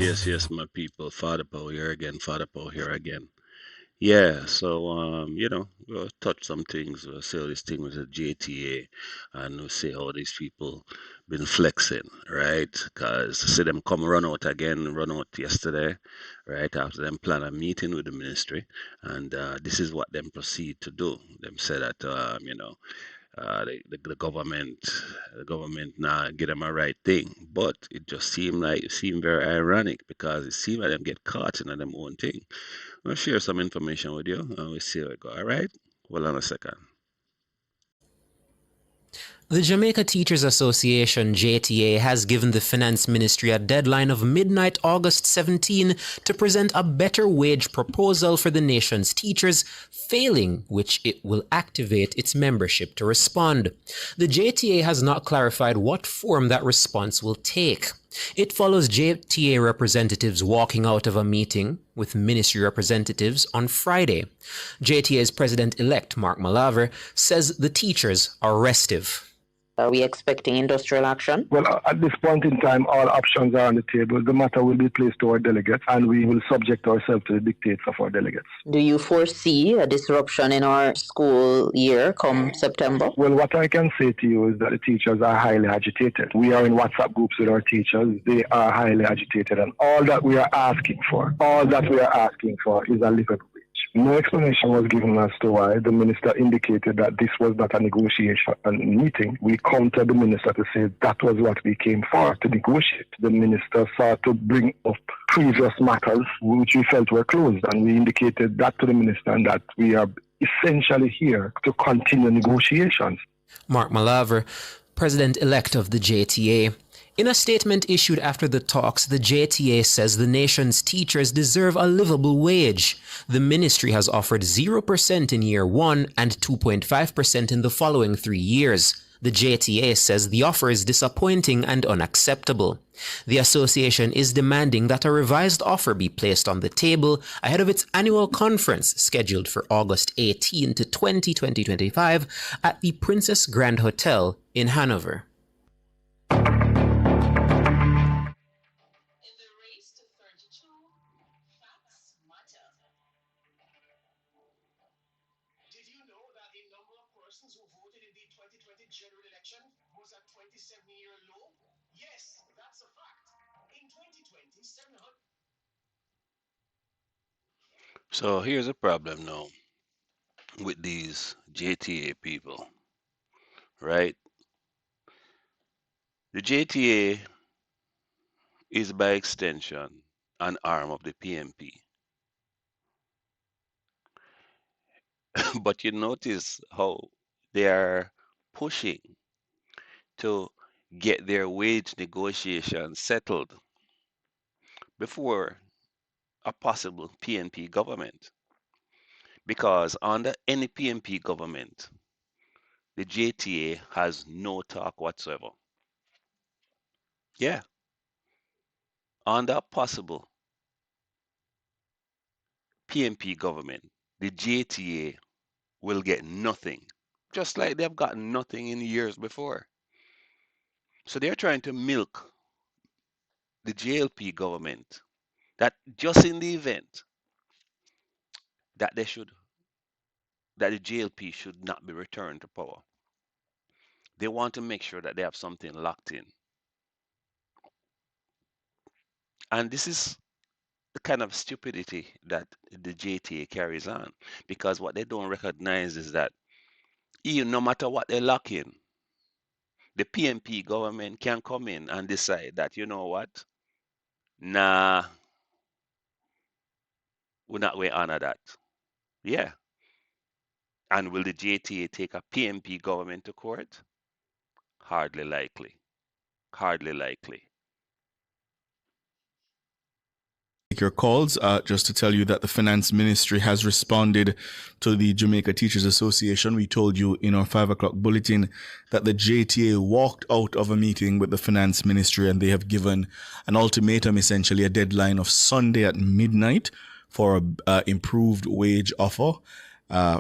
yes, my people. Father Power here again, Father Power here again. Yeah, so we'll touch some things. We'll say all this thing with the JTA, and we'll say how these people been flexing, right? Because see them come run out again, run out yesterday, right? After them plan a meeting with the ministry, and this is what them proceed to do. Them say that the government now get them a right thing, but it just seemed very ironic because it seemed like them get caught in them own thing. I'll share some information with you and we'll see how it go. All right? Hold on a second. The Jamaica Teachers Association, JTA, has given the Finance Ministry a deadline of midnight August 17 to present a better wage proposal for the nation's teachers, failing which it will activate its membership to respond. The JTA has not clarified what form that response will take. It follows JTA representatives walking out of a meeting with ministry representatives on Friday. JTA's president-elect, Mark Malaver, says the teachers are restive. Are we expecting industrial action? Well, at this point in time, all options are on the table. The matter will be placed to our delegates, and we will subject ourselves to the dictates of our delegates. Do you foresee a disruption in our school year come September? Well, what I can say to you is that the teachers are highly agitated. We are in WhatsApp groups with our teachers. They are highly agitated, and all that we are asking for is a livable wage. No explanation was given as to why. The minister indicated that this was not a negotiation meeting. We countered the minister to say that was what we came for, to negotiate. The minister sought to bring up previous matters which we felt were closed, and we indicated that to the minister and that we are essentially here to continue negotiations. Mark Malaver, president-elect of the JTA. In a statement issued after the talks, the JTA says the nation's teachers deserve a livable wage. The ministry has offered 0% in year 1 and 2.5% in the following 3 years. The JTA says the offer is disappointing and unacceptable. The association is demanding that a revised offer be placed on the table ahead of its annual conference scheduled for August 18 to 20, 2025 at the Princess Grand Hotel in Hanover. General election was a 27-year low. Yes, that's a fact. In 2020, 700. So here's a problem now with these JTA people, right? The JTA is by extension an arm of the PNP. But you notice how they are pushing to get their wage negotiations settled before a possible PNP government. Because under any PNP government, the JTA has no talk whatsoever. Yeah. Under a possible PNP government, the JTA will get nothing, just like they've gotten nothing in years before. So they're trying to milk the JLP government that just in the event that the JLP should not be returned to power, they want to make sure that they have something locked in. And this is the kind of stupidity that the JTA carries on, because what they don't recognize is that even no matter what they lock in, the PNP government can come in and decide that, you know what, nah, we're not going to honor that. Yeah. And will the JTA take a PNP government to court? Hardly likely. Hardly likely. Your calls, just to tell you that the Finance Ministry has responded to the Jamaica Teachers Association. We told you in our 5 o'clock bulletin that the JTA walked out of a meeting with the Finance Ministry and they have given an ultimatum, essentially a deadline of Sunday at midnight for an improved wage offer,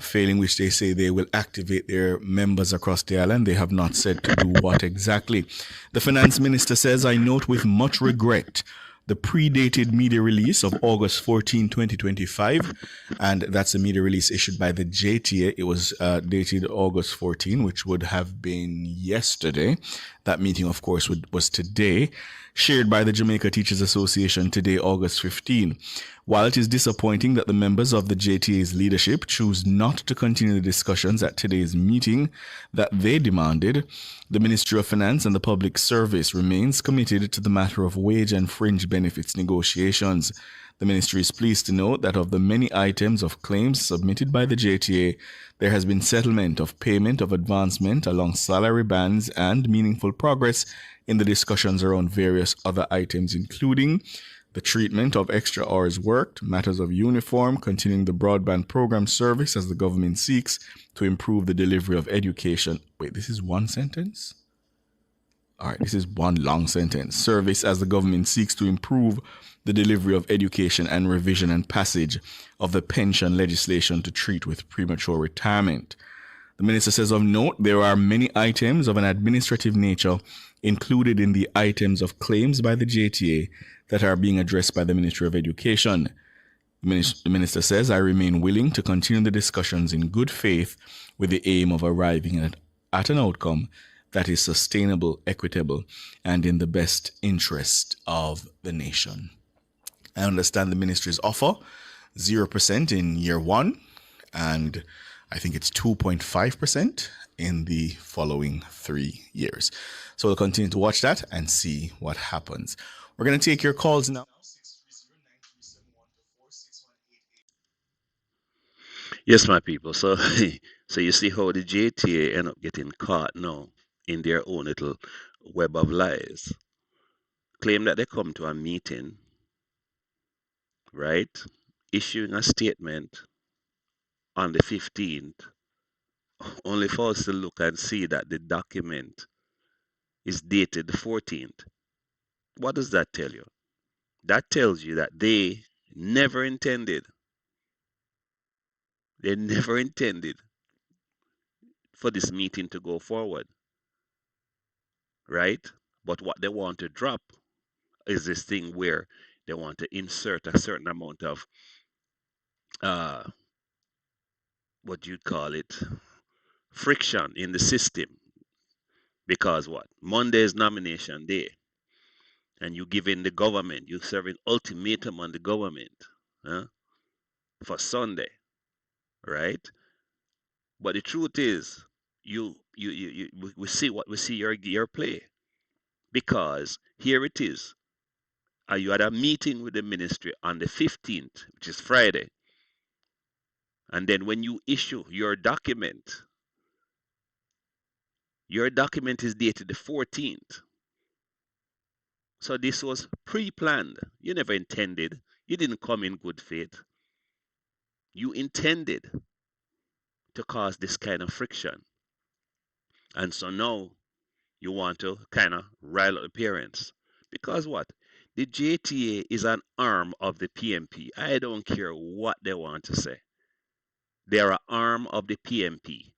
failing which they say they will activate their members across the island. They have not said to do what exactly. The Finance Minister says, I note with much regret the predated media release of August 14, 2025, and that's a media release issued by the JTA. It was dated August 14, which would have been yesterday. That meeting, of course, was today, shared by the Jamaica Teachers Association today, August 15. While it is disappointing that the members of the JTA's leadership choose not to continue the discussions at today's meeting that they demanded, the Ministry of Finance and the Public Service remains committed to the matter of wage and fringe benefits negotiations. The ministry is pleased to note that of the many items of claims submitted by the JTA, there has been settlement of payment of advancement along salary bands and meaningful progress in the discussions around various other items, including the treatment of extra hours worked, matters of uniform, continuing the broadband program service as the government seeks to improve the delivery of education. Wait, this is one sentence? All right, this is one long sentence. Service as the government seeks to improve the delivery of education and revision and passage of the pension legislation to treat with premature retirement. The minister says of note, there are many items of an administrative nature included in the items of claims by the JTA that are being addressed by the Ministry of Education. The minister says, I remain willing to continue the discussions in good faith with the aim of arriving at an outcome that is sustainable, equitable, and in the best interest of the nation. I understand the ministry's offer, 0% in year one, and I think it's 2.5% in the following 3 years. So we'll continue to watch that and see what happens. We're going to take your calls now. Yes, my people. So, so you see how the JTA end up getting caught now in their own little web of lies. Claim that they come to a meeting, right? Issuing a statement on the 15th, only for us to look and see that the document is dated the 14th. What does that tell you? That tells you that they never intended for this meeting to go forward, right? But what they want to drop is this thing where they want to insert a certain amount of what you'd call it, friction in the system. Because what? Monday is nomination day, and you giving the government, you serving ultimatum on the government, huh, for Sunday, right? But the truth is, we see what we see your play, because here it is. You had a meeting with the ministry on the 15th, which is Friday, and then when you issue your document is dated the 14th. So this was pre-planned. You never intended. You didn't come in good faith. You intended to cause this kind of friction. And so now you want to kind of rile up the parents. Because what? The JTA is an arm of the PNP. I don't care what they want to say. They're an arm of the PNP.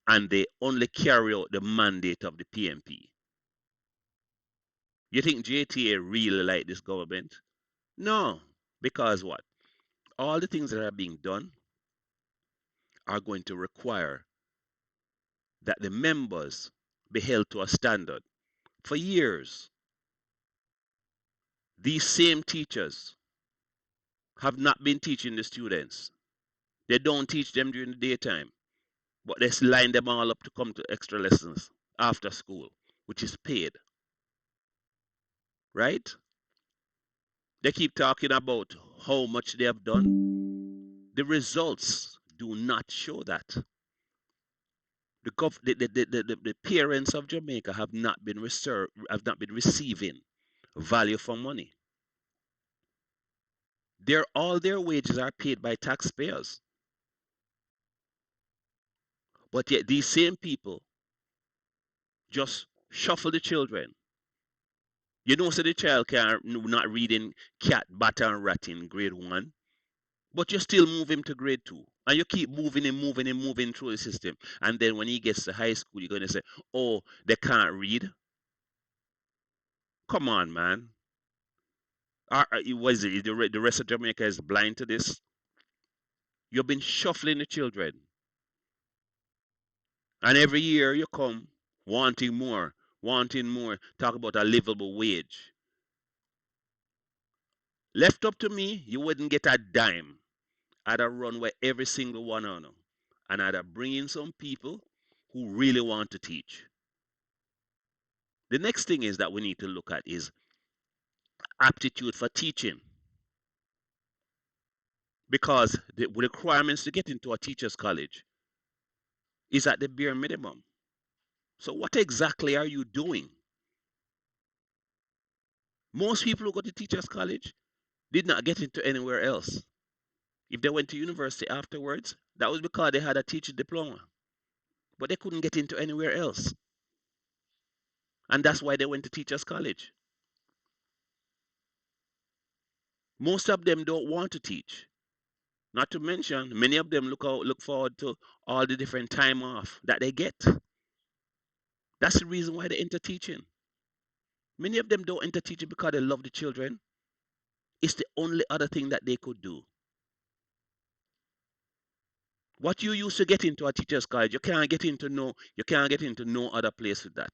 And they only carry out the mandate of the PNP. You think JTA really like this government? No. Because what? All the things that are being done are going to require that the members be held to a standard. For years, these same teachers have not been teaching the students. They don't teach them during the daytime, but they line them all up to come to extra lessons after school, which is paid. Right? They keep talking about how much they have done. The results do not show that. The parents of Jamaica have not been receiving value for money. All their wages are paid by taxpayers. But yet these same people just shuffle the children. You know, so the child can not reading cat, baton, rat in grade 1, but you still move him to grade 2. And you keep moving him through the system. And then when he gets to high school, you're going to say, oh, they can't read. Come on, man. Was it the rest of Jamaica is blind to this? You've been shuffling the children, and every year you come wanting more. Talk about a livable wage. Left up to me, you wouldn't get a dime. I'd have run with every single one on them, and I'd have bring in some people who really want to teach. The next thing is that we need to look at is aptitude for teaching, because the requirements to get into a teacher's college is at the bare minimum. So what exactly are you doing? Most people who go to teachers college did not get into anywhere else. If they went to university afterwards, that was because they had a teaching diploma, but they couldn't get into anywhere else, and that's why they went to teachers college. Most of them don't want to teach. Not to mention, many of them look forward to all the different time off that they get. That's the reason why they enter teaching. Many of them don't enter teaching because they love the children. It's the only other thing that they could do. What you used to get into a teacher's college, you can't get into no other place with that.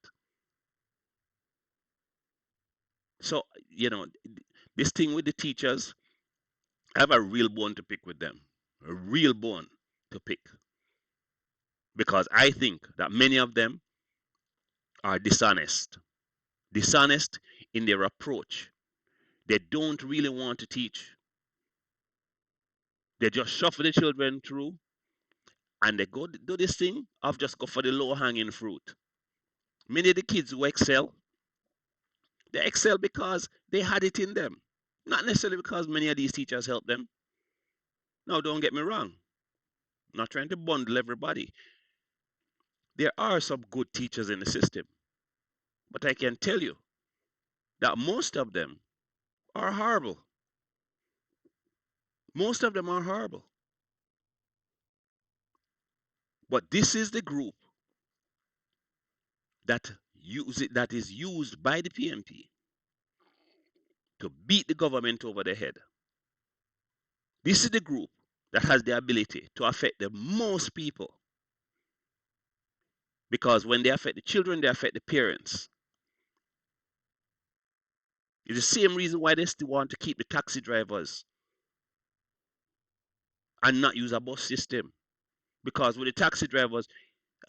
So, this thing with the teachers, I have a real bone to pick with them. A real bone to pick. Because I think that many of them are dishonest. Dishonest in their approach. They don't really want to teach. They just shuffle the children through, and they go do this thing of just go for the low hanging fruit. Many of the kids who excel, they excel because they had it in them. Not necessarily because many of these teachers helped them. Now, don't get me wrong. I'm not trying to bundle everybody. There are some good teachers in the system. But I can tell you that most of them are horrible. Most of them are horrible. But this is the group that is used by the PNP to beat the government over the head. This is the group that has the ability to affect the most people. Because when they affect the children, they affect the parents. It's the same reason why they still want to keep the taxi drivers and not use a bus system. Because with the taxi drivers,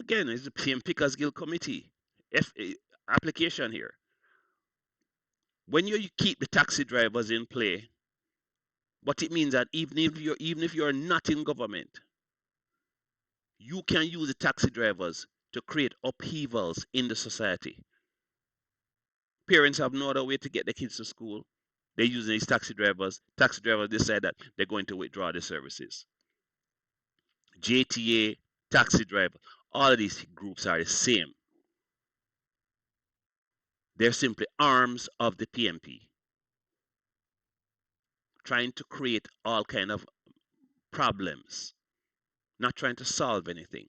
again, it's the PM Pickers Guild Committee application here. When you keep the taxi drivers in play, but it means that even if you're not in government, you can use the taxi drivers to create upheavals in the society. Parents have no other way to get their kids to school. They're using these taxi drivers. Taxi drivers decide that they're going to withdraw the services. JTA, taxi driver, all of these groups are the same. They're simply arms of the PNP, trying to create all kind of problems, not trying to solve anything.